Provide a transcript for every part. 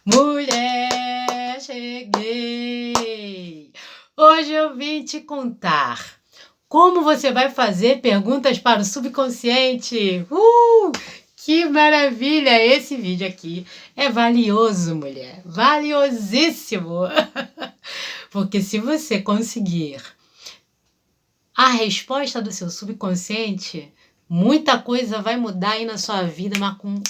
Mulher, cheguei! Hoje eu vim te contar como você vai fazer perguntas para o subconsciente. Que maravilha! Esse vídeo aqui é valioso, mulher. Valiosíssimo! Porque se você conseguir a resposta do seu subconsciente, muita coisa vai mudar aí na sua vida, mas com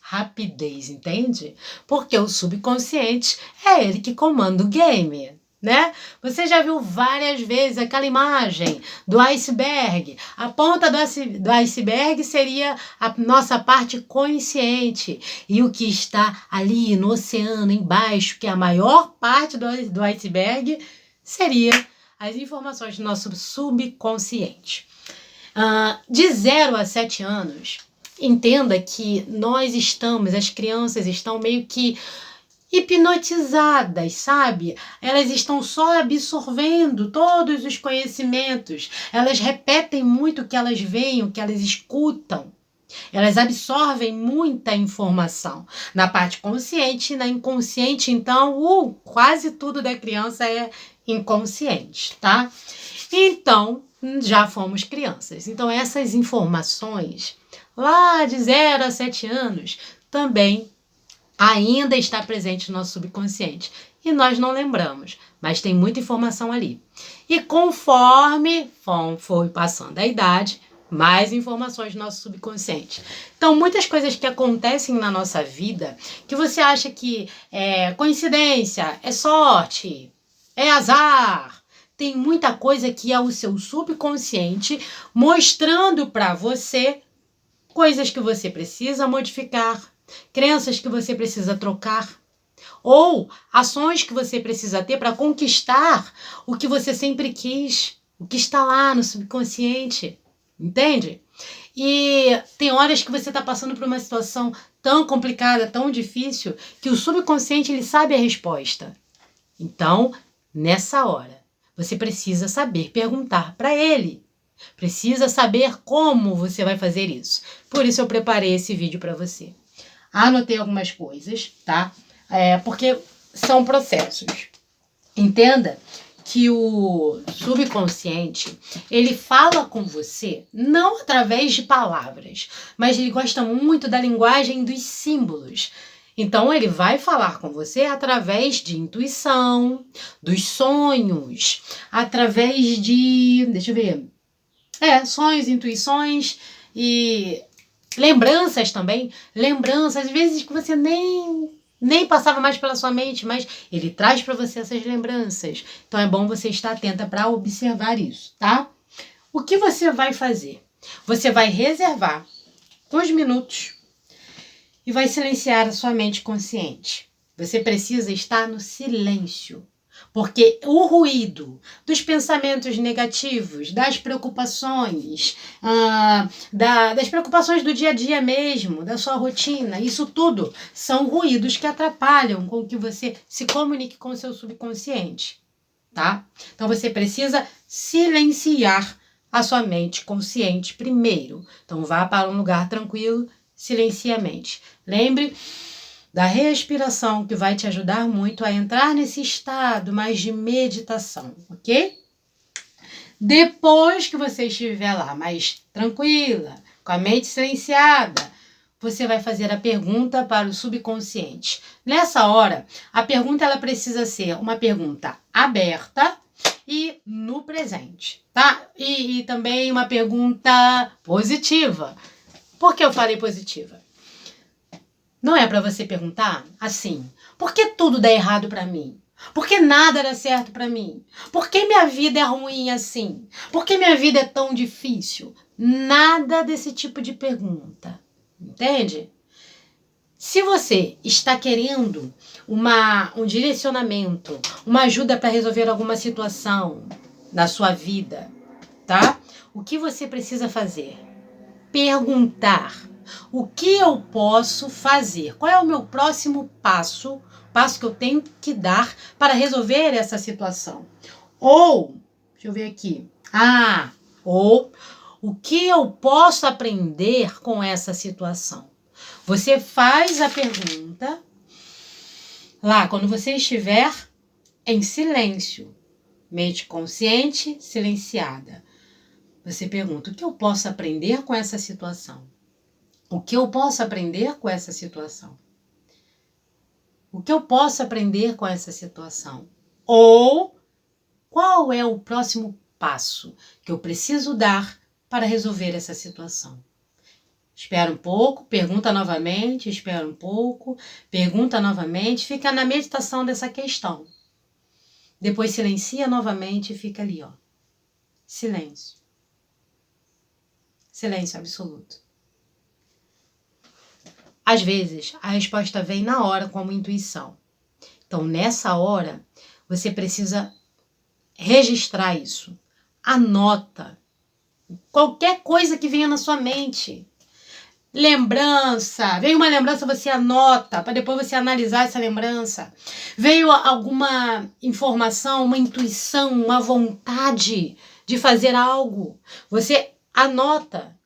rapidez, entende? Porque o subconsciente é ele que comanda o game, né? Você já viu várias vezes aquela imagem do iceberg. A ponta do iceberg seria a nossa parte consciente. E o que está ali no oceano embaixo, que é a maior parte do iceberg, seria as informações do nosso subconsciente. De 0 a 7 anos, entenda que as crianças estão meio que hipnotizadas, sabe? Elas estão só absorvendo todos os conhecimentos. Elas repetem muito o que elas veem, o que elas escutam. Elas absorvem muita informação. Na parte consciente e na inconsciente, então, quase tudo da criança é inconsciente, tá? Então, já fomos crianças. Então, essas informações, lá de 0 a 7 anos, também ainda está presente no nosso subconsciente. E nós não lembramos, mas tem muita informação ali. E conforme foi passando a idade, mais informações do nosso subconsciente. Então, muitas coisas que acontecem na nossa vida, que você acha que é coincidência, é sorte, é azar, tem muita coisa que é o seu subconsciente mostrando para você coisas que você precisa modificar, crenças que você precisa trocar, ou ações que você precisa ter para conquistar o que você sempre quis, o que está lá no subconsciente, entende? E tem horas que você está passando por uma situação tão complicada, tão difícil, que o subconsciente ele sabe a resposta. Então, nessa hora, você precisa saber perguntar para ele. Precisa saber como você vai fazer isso. Por isso eu preparei esse vídeo para você. Anotei algumas coisas, tá? Porque são processos. Entenda que o subconsciente, ele fala com você não através de palavras, mas ele gosta muito da linguagem dos símbolos. Então, ele vai falar com você através de intuição, dos sonhos, através de... Deixa eu ver. Sonhos, intuições e lembranças também. Lembranças, às vezes que você nem passava mais pela sua mente, mas ele traz para você essas lembranças. Então é bom você estar atenta para observar isso, tá? O que você vai fazer? Você vai reservar uns minutos e vai silenciar a sua mente consciente. Você precisa estar no silêncio. Porque o ruído dos pensamentos negativos, das preocupações, das preocupações do dia a dia mesmo, da sua rotina, isso tudo são ruídos que atrapalham com que você se comunique com o seu subconsciente, tá? Então você precisa silenciar a sua mente consciente primeiro. Então vá para um lugar tranquilo, silencie a mente. Lembre da respiração, que vai te ajudar muito a entrar nesse estado mais de meditação, ok? Depois que você estiver lá mais tranquila, com a mente silenciada, você vai fazer a pergunta para o subconsciente. Nessa hora, a pergunta ela precisa ser uma pergunta aberta e no presente, tá? E também uma pergunta positiva. Por que eu falei positiva? Não é para você perguntar assim, por que tudo dá errado para mim? Por que nada dá certo para mim? Por que minha vida é ruim assim? Por que minha vida é tão difícil? Nada desse tipo de pergunta, entende? Se você está querendo um direcionamento, uma ajuda para resolver alguma situação na sua vida, tá? O que você precisa fazer? Perguntar. O que eu posso fazer? Qual é o meu próximo passo que eu tenho que dar para resolver essa situação? Ou, deixa eu ver aqui. Ou o que eu posso aprender com essa situação? Você faz a pergunta Lá, quando você estiver em silêncio, mente consciente, silenciada, você pergunta: o que eu posso aprender com essa situação? O que eu posso aprender com essa situação? O que eu posso aprender com essa situação? Ou qual é o próximo passo que eu preciso dar para resolver essa situação? Espera um pouco, pergunta novamente, espera um pouco, pergunta novamente, fica na meditação dessa questão. Depois silencia novamente e fica ali, ó. Silêncio. Silêncio absoluto. Às vezes, a resposta vem na hora como intuição. Então, nessa hora, você precisa registrar isso. Anota. Qualquer coisa que venha na sua mente. Lembrança. Veio uma lembrança, você anota, para depois você analisar essa lembrança. Veio alguma informação, uma intuição, uma vontade de fazer algo. Você anota,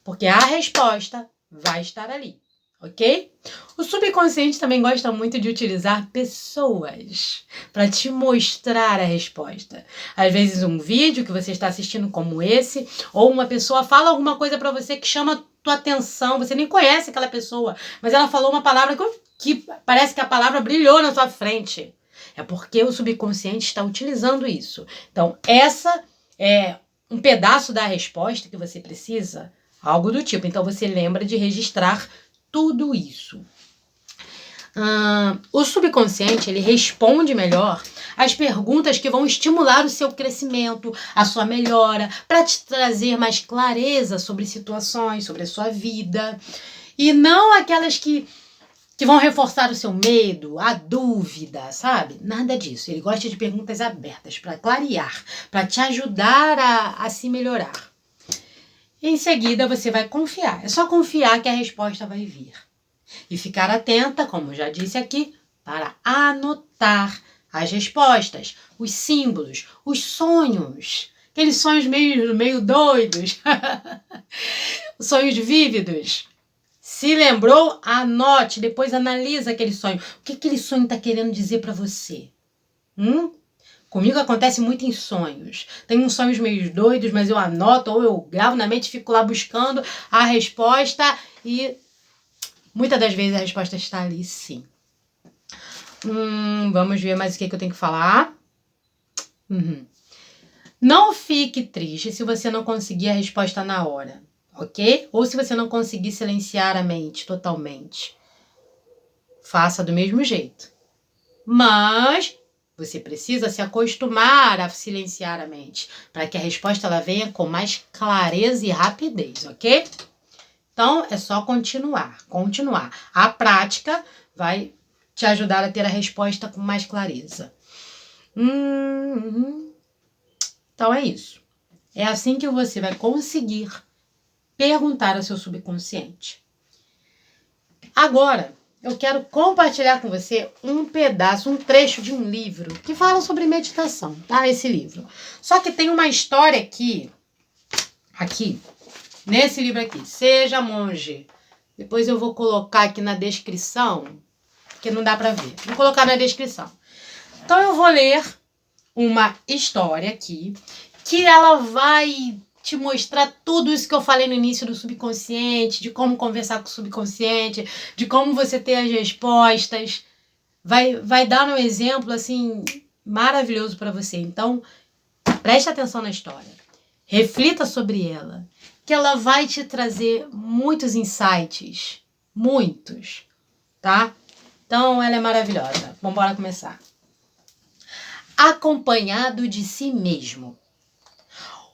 porque a resposta vai estar ali. Ok? O subconsciente também gosta muito de utilizar pessoas para te mostrar a resposta. Às vezes um vídeo que você está assistindo como esse, ou uma pessoa fala alguma coisa para você que chama tua atenção, você nem conhece aquela pessoa, mas ela falou uma palavra que parece que a palavra brilhou na sua frente. É porque o subconsciente está utilizando isso. Então, essa é um pedaço da resposta que você precisa, algo do tipo. Então, você lembra de registrar tudo isso. O subconsciente, ele responde melhor as perguntas que vão estimular o seu crescimento, a sua melhora, para te trazer mais clareza sobre situações, sobre a sua vida, e não aquelas que vão reforçar o seu medo, a dúvida, sabe? Nada disso. Ele gosta de perguntas abertas, para clarear, para te ajudar a se melhorar. Em seguida, você vai confiar. É só confiar que a resposta vai vir. E ficar atenta, como já disse aqui, para anotar as respostas, os símbolos, os sonhos. Aqueles sonhos meio doidos. Sonhos vívidos. Se lembrou, anote. Depois analisa aquele sonho. O que aquele sonho está querendo dizer para você? Comigo acontece muito em sonhos. Tem uns sonhos meio doidos, mas eu anoto ou eu gravo na mente e fico lá buscando a resposta e muitas das vezes a resposta está ali, sim. Vamos ver mais o que eu tenho que falar. Não fique triste se você não conseguir a resposta na hora, ok? Ou se você não conseguir silenciar a mente totalmente. Faça do mesmo jeito. Mas você precisa se acostumar a silenciar a mente, para que a resposta ela venha com mais clareza e rapidez, ok? Então, é só continuar. A prática vai te ajudar a ter a resposta com mais clareza. Então, é isso. É assim que você vai conseguir perguntar ao seu subconsciente. Agora, eu quero compartilhar com você um trecho de um livro que fala sobre meditação, tá? Esse livro. Só que tem uma história aqui, nesse livro aqui, Seja Monge. Depois eu vou colocar aqui na descrição, porque não dá pra ver. Vou colocar na descrição. Então eu vou ler uma história aqui, que ela vai te mostrar tudo isso que eu falei no início do subconsciente, de como conversar com o subconsciente, de como você ter as respostas. Vai dar um exemplo, assim, maravilhoso para você. Então, preste atenção na história. Reflita sobre ela, que ela vai te trazer muitos insights. Muitos, tá? Então, ela é maravilhosa. Vamos embora começar. Acompanhado de si mesmo.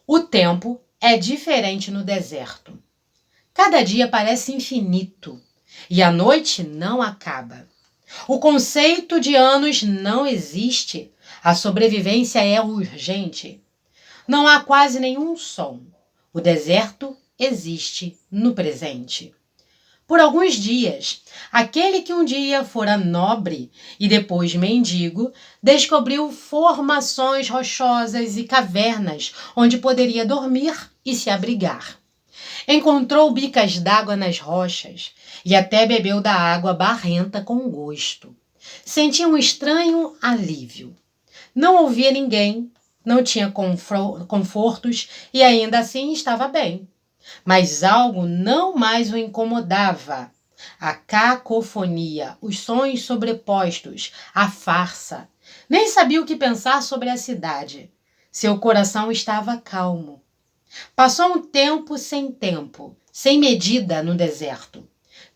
O tempo é diferente no deserto. Cada dia parece infinito e a noite não acaba. O conceito de anos não existe. A sobrevivência é urgente. Não há quase nenhum som. O deserto existe no presente. Por alguns dias, aquele que um dia fora nobre e depois mendigo, descobriu formações rochosas e cavernas onde poderia dormir e se abrigar. Encontrou bicas d'água nas rochas e até bebeu da água barrenta com gosto. Sentia um estranho alívio. Não ouvia ninguém, não tinha confortos e ainda assim estava bem. Mas algo não mais o incomodava. A cacofonia, os sons sobrepostos, a farsa. Nem sabia o que pensar sobre a cidade. Seu coração estava calmo. Passou um tempo, sem medida no deserto.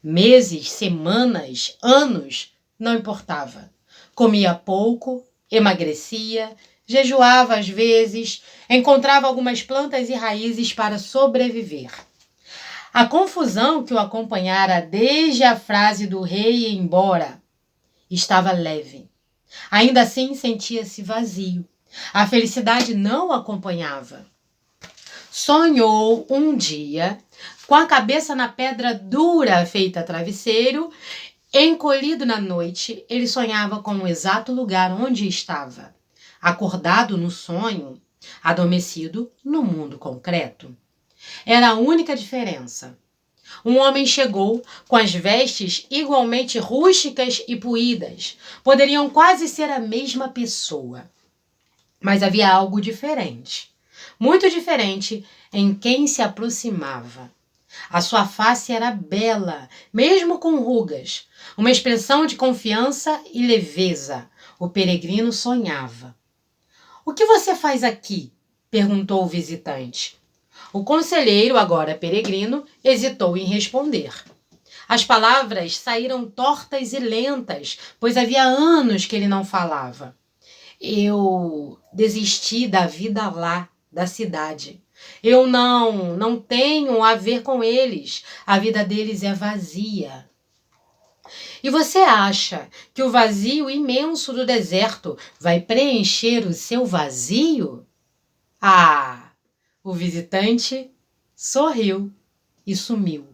Meses, semanas, anos, não importava. Comia pouco, emagrecia, jejuava às vezes, encontrava algumas plantas e raízes para sobreviver. A confusão que o acompanhara desde a frase do rei ir embora estava leve. Ainda assim sentia-se vazio. A felicidade não o acompanhava. Sonhou um dia, com a cabeça na pedra dura feita travesseiro, encolhido na noite, ele sonhava com o exato lugar onde estava. Acordado no sonho, adormecido no mundo concreto. Era a única diferença. Um homem chegou com as vestes igualmente rústicas e puídas. Poderiam quase ser a mesma pessoa. Mas havia algo diferente. Muito diferente em quem se aproximava. A sua face era bela, mesmo com rugas. Uma expressão de confiança e leveza. O peregrino sonhava. "O que você faz aqui?" perguntou o visitante. O conselheiro, agora peregrino, hesitou em responder. As palavras saíram tortas e lentas, pois havia anos que ele não falava. "Eu desisti da vida lá, da cidade. Eu não tenho a ver com eles. A vida deles é vazia." "E você acha que o vazio imenso do deserto vai preencher o seu vazio?" Ah! O visitante sorriu e sumiu.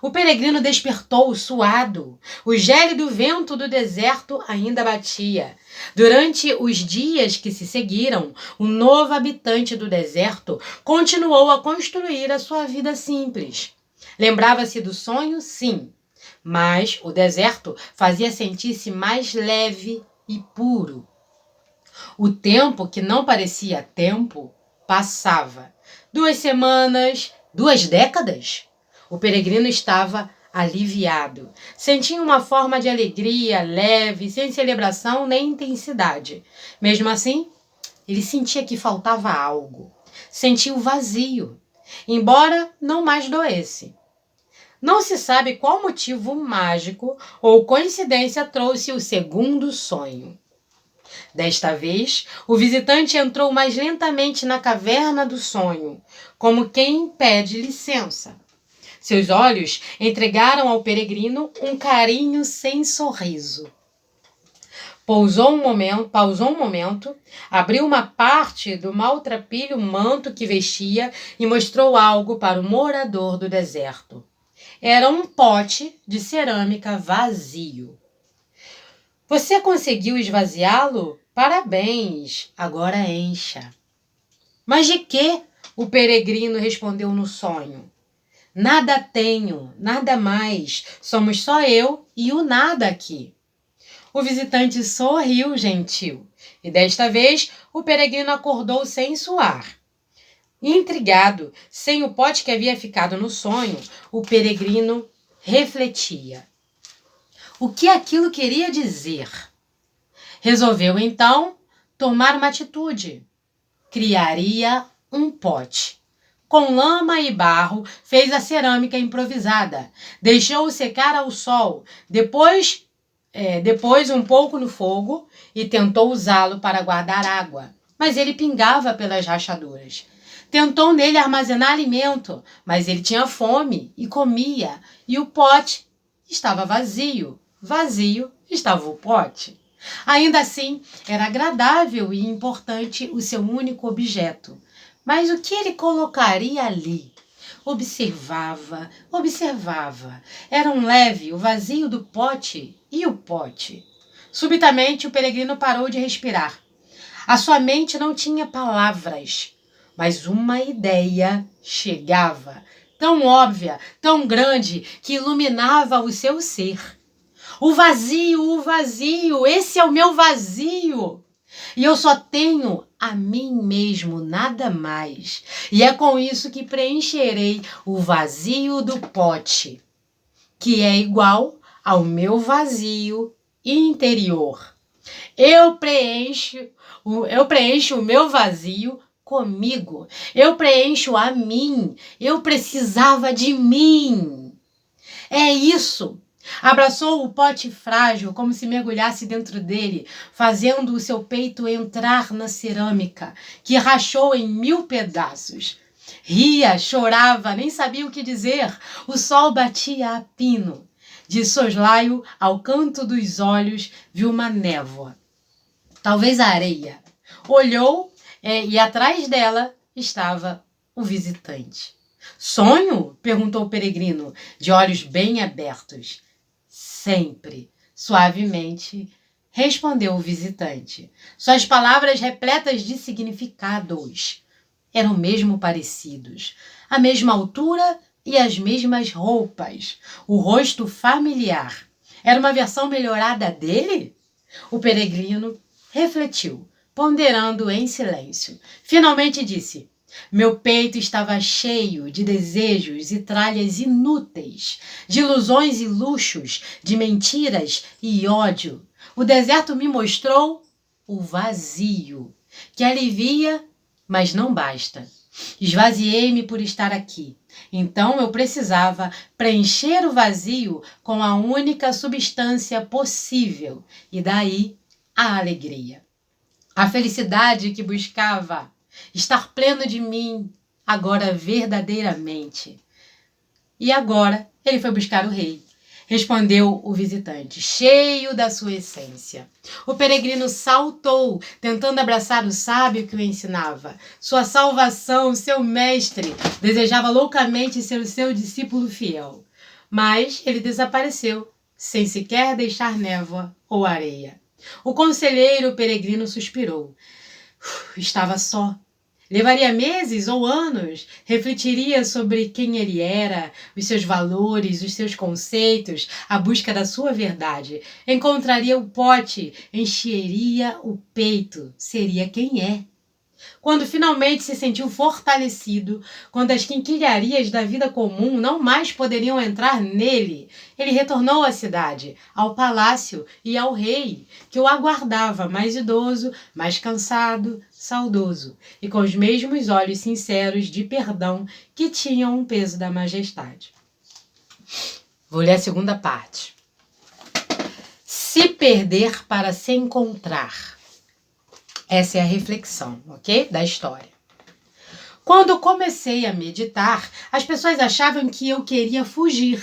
O peregrino despertou suado. O gélido vento do deserto ainda batia. Durante os dias que se seguiram, o novo habitante do deserto continuou a construir a sua vida simples. Lembrava-se do sonho, sim, mas o deserto fazia sentir-se mais leve e puro. O tempo, que não parecia tempo, passava. 2 semanas, 2 décadas. O peregrino estava aliviado. Sentia uma forma de alegria leve, sem celebração nem intensidade. Mesmo assim, ele sentia que faltava algo. Sentia o vazio, embora não mais doesse. Não se sabe qual motivo mágico ou coincidência trouxe o segundo sonho. Desta vez, o visitante entrou mais lentamente na caverna do sonho, como quem pede licença. Seus olhos entregaram ao peregrino um carinho sem sorriso. Pausou um momento, abriu uma parte do maltrapilho manto que vestia e mostrou algo para o morador do deserto. Era um pote de cerâmica vazio. "Você conseguiu esvaziá-lo? Parabéns, agora encha." "Mas de quê?" o peregrino respondeu no sonho. "Nada tenho, nada mais, somos só eu e o nada aqui." O visitante sorriu gentil, e desta vez o peregrino acordou sem suar. Intrigado, sem o pote que havia ficado no sonho, o peregrino refletia. O que aquilo queria dizer? Resolveu, então, tomar uma atitude. Criaria um pote. Com lama e barro, fez a cerâmica improvisada. Deixou-o secar ao sol. Depois um pouco no fogo e tentou usá-lo para guardar água. Mas ele pingava pelas rachaduras. Tentou nele armazenar alimento, mas ele tinha fome e comia. E o pote estava vazio. Vazio estava o pote. Ainda assim, era agradável e importante o seu único objeto. Mas o que ele colocaria ali? Observava. Era um leve o vazio do pote e o pote. Subitamente, o peregrino parou de respirar. A sua mente não tinha palavras, mas uma ideia chegava, tão óbvia, tão grande, que iluminava o seu ser. o vazio, esse é o meu vazio. E eu só tenho a mim mesmo, nada mais. E é com isso que preencherei o vazio do pote, que é igual ao meu vazio interior. Eu preencho o meu vazio comigo. Eu preencho a mim. Eu precisava de mim. É isso. Abraçou o pote frágil como se mergulhasse dentro dele, fazendo o seu peito entrar na cerâmica, que rachou em 1000 pedaços. Ria, chorava, nem sabia o que dizer. O sol batia a pino. De soslaio ao canto dos olhos, viu uma névoa. Talvez a areia. Olhou e atrás dela estava o visitante. Sonho? Perguntou o peregrino, de olhos bem abertos. Sempre, suavemente, respondeu o visitante. Suas palavras repletas de significados eram mesmo parecidos. A mesma altura e as mesmas roupas. O rosto familiar. Era uma versão melhorada dele? O peregrino refletiu, ponderando em silêncio. Finalmente disse: meu peito estava cheio de desejos e tralhas inúteis, de ilusões e luxos, de mentiras e ódio. O deserto me mostrou o vazio, que alivia, mas não basta. Esvaziei-me por estar aqui. Então eu precisava preencher o vazio com a única substância possível, e daí a alegria. A felicidade que buscava, estar pleno de mim, agora verdadeiramente. E agora ele foi buscar o rei. Respondeu o visitante, cheio da sua essência. O peregrino saltou, tentando abraçar o sábio que o ensinava. Sua salvação, seu mestre, desejava loucamente ser o seu discípulo fiel. Mas ele desapareceu, sem sequer deixar névoa ou areia. O conselheiro peregrino suspirou. Estava só. Levaria meses ou anos, refletiria sobre quem ele era, os seus valores, os seus conceitos, a busca da sua verdade. Encontraria o pote, encheria o peito, seria quem é. Quando finalmente se sentiu fortalecido, quando as quinquilharias da vida comum não mais poderiam entrar nele, ele retornou à cidade, ao palácio e ao rei, que o aguardava mais idoso, mais cansado, saudoso, e com os mesmos olhos sinceros de perdão que tinham o peso da majestade. Vou ler a segunda parte. Se perder para se encontrar. Essa é a reflexão, ok? Da história. Quando comecei a meditar, as pessoas achavam que eu queria fugir.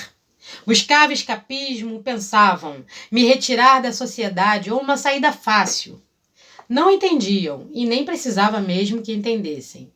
Buscava escapismo, pensavam, me retirar da sociedade ou uma saída fácil. Não entendiam e nem precisava mesmo que entendessem.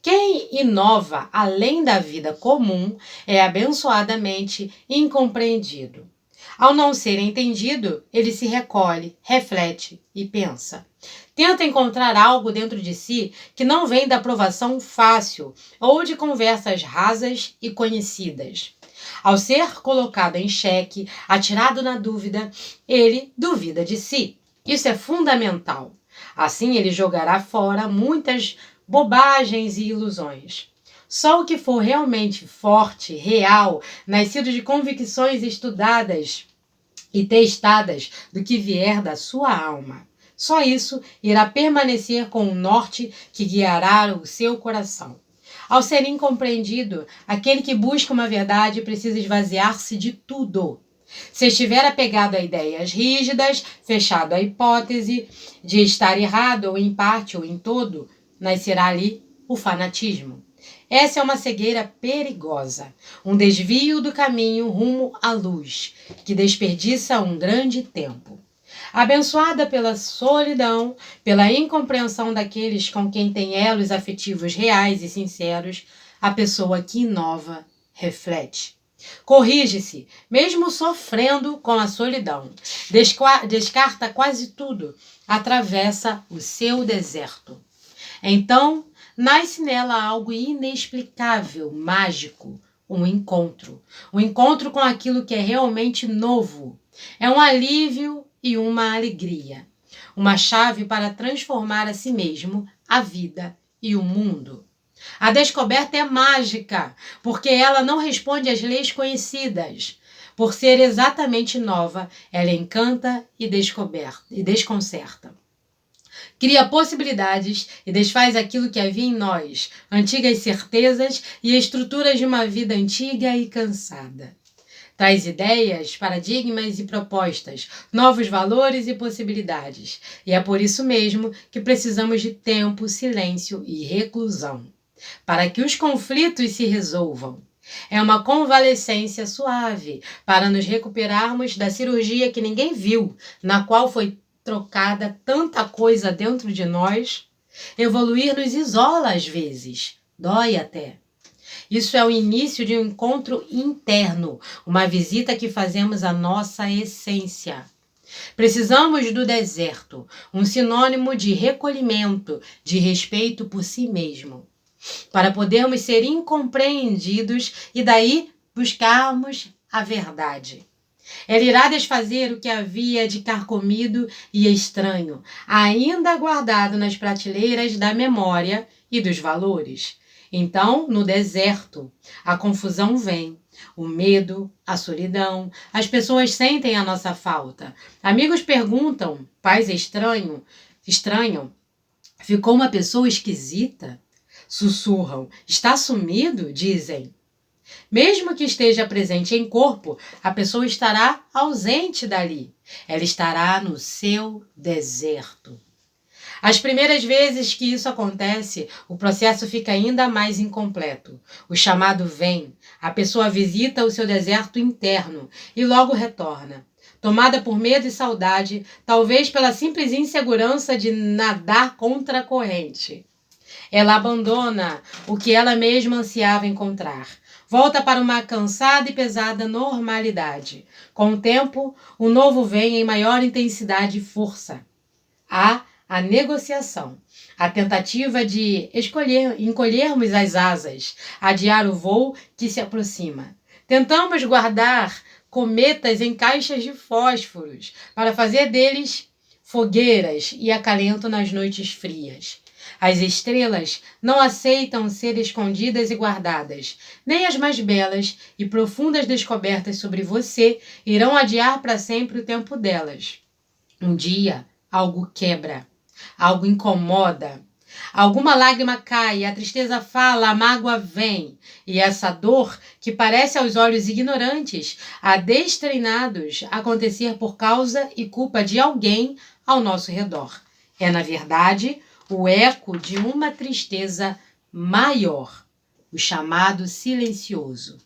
Quem inova além da vida comum é abençoadamente incompreendido. Ao não ser entendido, ele se recolhe, reflete e pensa. Tenta encontrar algo dentro de si que não vem da aprovação fácil ou de conversas rasas e conhecidas. Ao ser colocado em xeque, atirado na dúvida, ele duvida de si. Isso é fundamental. Assim ele jogará fora muitas bobagens e ilusões. Só o que for realmente forte, real, nascido de convicções estudadas e testadas do que vier da sua alma. Só isso irá permanecer com o norte que guiará o seu coração. Ao ser incompreendido, aquele que busca uma verdade precisa esvaziar-se de tudo. Se estiver apegado a ideias rígidas, fechado à hipótese de estar errado ou em parte ou em todo, nascerá ali o fanatismo. Essa é uma cegueira perigosa, um desvio do caminho rumo à luz, que desperdiça um grande tempo. Abençoada pela solidão, pela incompreensão daqueles com quem tem elos afetivos reais e sinceros, a pessoa que inova reflete. Corrige-se, mesmo sofrendo com a solidão. Descarta quase tudo, atravessa o seu deserto. Então, nasce nela algo inexplicável, mágico, um encontro com aquilo que é realmente novo. É um alívio e uma alegria. Uma chave para transformar a si mesmo, a vida e o mundo. A descoberta é mágica, porque ela não responde às leis conhecidas. Por ser exatamente nova, ela encanta e desconcerta. Cria possibilidades e desfaz aquilo que havia em nós, antigas certezas e estruturas de uma vida antiga e cansada. Traz ideias, paradigmas e propostas, novos valores e possibilidades. E é por isso mesmo que precisamos de tempo, silêncio e reclusão, para que os conflitos se resolvam. É uma convalescência suave para nos recuperarmos da cirurgia que ninguém viu, na qual foi trocada tanta coisa dentro de nós. Evoluir nos isola às vezes, dói até. Isso é o início de um encontro interno, uma visita que fazemos à nossa essência. Precisamos do deserto, um sinônimo de recolhimento, de respeito por si mesmo, para podermos ser incompreendidos e daí buscarmos a verdade. Ela irá desfazer o que havia de carcomido e estranho, ainda guardado nas prateleiras da memória e dos valores. Então, no deserto, a confusão vem, o medo, a solidão, as pessoas sentem a nossa falta. Amigos perguntam, pais estranham, ficou uma pessoa esquisita? Sussurram, está sumido? Dizem. Mesmo que esteja presente em corpo, a pessoa estará ausente dali. Ela estará no seu deserto. As primeiras vezes que isso acontece, o processo fica ainda mais incompleto. O chamado vem, a pessoa visita o seu deserto interno e logo retorna. Tomada por medo e saudade, talvez pela simples insegurança de nadar contra a corrente. Ela abandona o que ela mesma ansiava encontrar. Volta para uma cansada e pesada normalidade. Com o tempo, o novo vem em maior intensidade e força. Há a negociação, a tentativa de encolhermos as asas, adiar o voo que se aproxima. Tentamos guardar cometas em caixas de fósforos para fazer deles fogueiras e acalento nas noites frias. As estrelas não aceitam ser escondidas e guardadas. Nem as mais belas e profundas descobertas sobre você irão adiar para sempre o tempo delas. Um dia, algo quebra, algo incomoda. Alguma lágrima cai, a tristeza fala, a mágoa vem. E essa dor, que parece aos olhos ignorantes, a destreinados, acontecer por causa e culpa de alguém ao nosso redor. É, na verdade, o eco de uma tristeza maior, o chamado silencioso.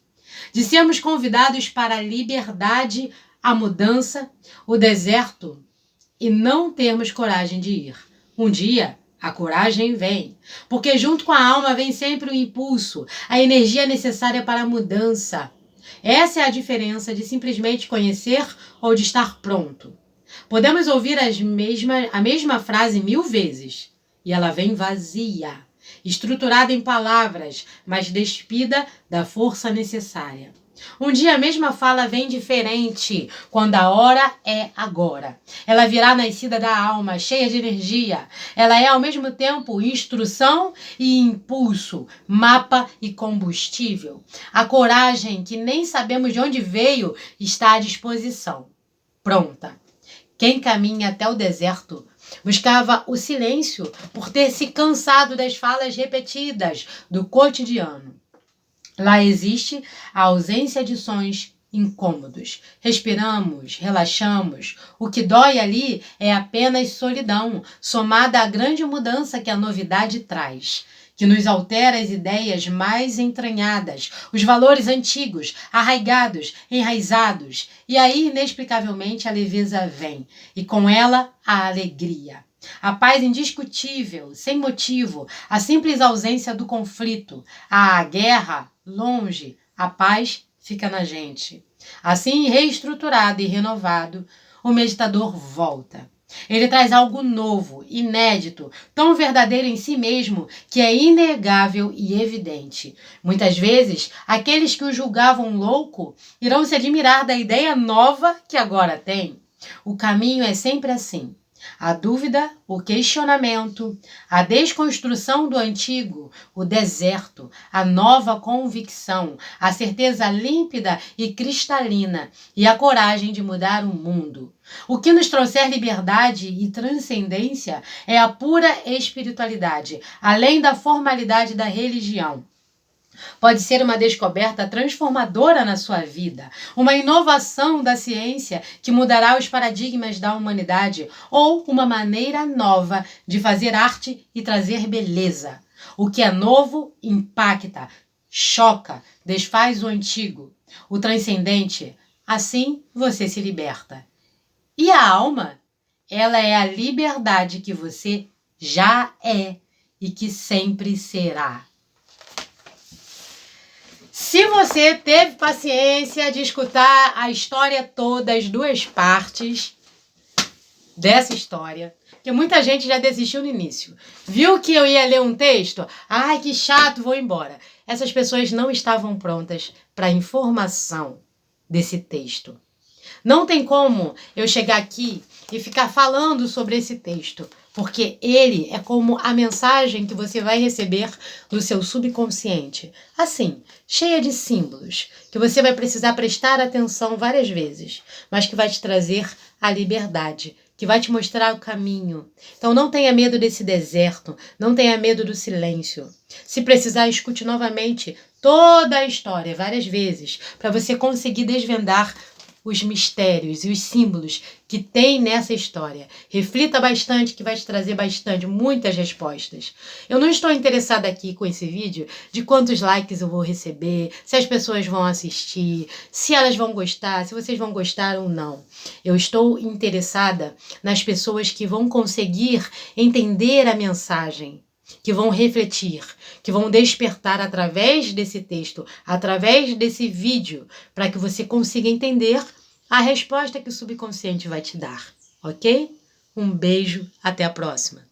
De sermos convidados para a liberdade, a mudança, o deserto, e não termos coragem de ir. Um dia, a coragem vem, porque junto com a alma vem sempre o impulso, a energia necessária para a mudança. Essa é a diferença de simplesmente conhecer ou de estar pronto. Podemos ouvir a mesma frase 1000 vezes, e ela vem vazia, estruturada em palavras, mas despida da força necessária. Um dia a mesma fala vem diferente, quando a hora é agora. Ela virá nascida da alma, cheia de energia. Ela é ao mesmo tempo instrução e impulso, mapa e combustível. A coragem, que nem sabemos de onde veio, está à disposição. Pronta. Quem caminha até o deserto buscava o silêncio por ter se cansado das falas repetidas do cotidiano. Lá existe a ausência de sons incômodos. Respiramos, relaxamos. O que dói ali é apenas solidão, somada à grande mudança que a novidade traz, que nos altera as ideias mais entranhadas, os valores antigos, arraigados, enraizados. E aí, inexplicavelmente, a leveza vem, e com ela, a alegria. A paz indiscutível, sem motivo, a simples ausência do conflito, a guerra longe, a paz fica na gente. Assim, reestruturado e renovado, o meditador volta. Ele traz algo novo, inédito, tão verdadeiro em si mesmo que é inegável e evidente. Muitas vezes, aqueles que o julgavam louco irão se admirar da ideia nova que agora tem. O caminho é sempre assim. A dúvida, o questionamento, a desconstrução do antigo, o deserto, a nova convicção, a certeza límpida e cristalina e a coragem de mudar o mundo. O que nos trouxer liberdade e transcendência é a pura espiritualidade, além da formalidade da religião. Pode ser uma descoberta transformadora na sua vida, uma inovação da ciência que mudará os paradigmas da humanidade ou uma maneira nova de fazer arte e trazer beleza. O que é novo impacta, choca, desfaz o antigo. O transcendente, assim você se liberta. E a alma? Ela é a liberdade que você já é e que sempre será. Se você teve paciência de escutar a história toda, as duas partes dessa história, que muita gente já desistiu no início. Viu que eu ia ler um texto? Ai, que chato, vou embora. Essas pessoas não estavam prontas para a informação desse texto. Não tem como eu chegar aqui e ficar falando sobre esse texto, porque ele é como a mensagem que você vai receber do seu subconsciente. Assim, cheia de símbolos, que você vai precisar prestar atenção várias vezes, mas que vai te trazer a liberdade, que vai te mostrar o caminho. Então não tenha medo desse deserto, não tenha medo do silêncio. Se precisar, escute novamente toda a história várias vezes, para você conseguir desvendar os mistérios e os símbolos que tem nessa história. Reflita bastante, que vai te trazer muitas respostas. Eu não estou interessada aqui com esse vídeo de quantos likes eu vou receber, se as pessoas vão assistir, se elas vão gostar, se vocês vão gostar ou não. Eu estou interessada nas pessoas que vão conseguir entender a mensagem, que vão refletir, que vão despertar através desse texto, através desse vídeo, para que você consiga entender a resposta que o subconsciente vai te dar, ok? Um beijo, até a próxima.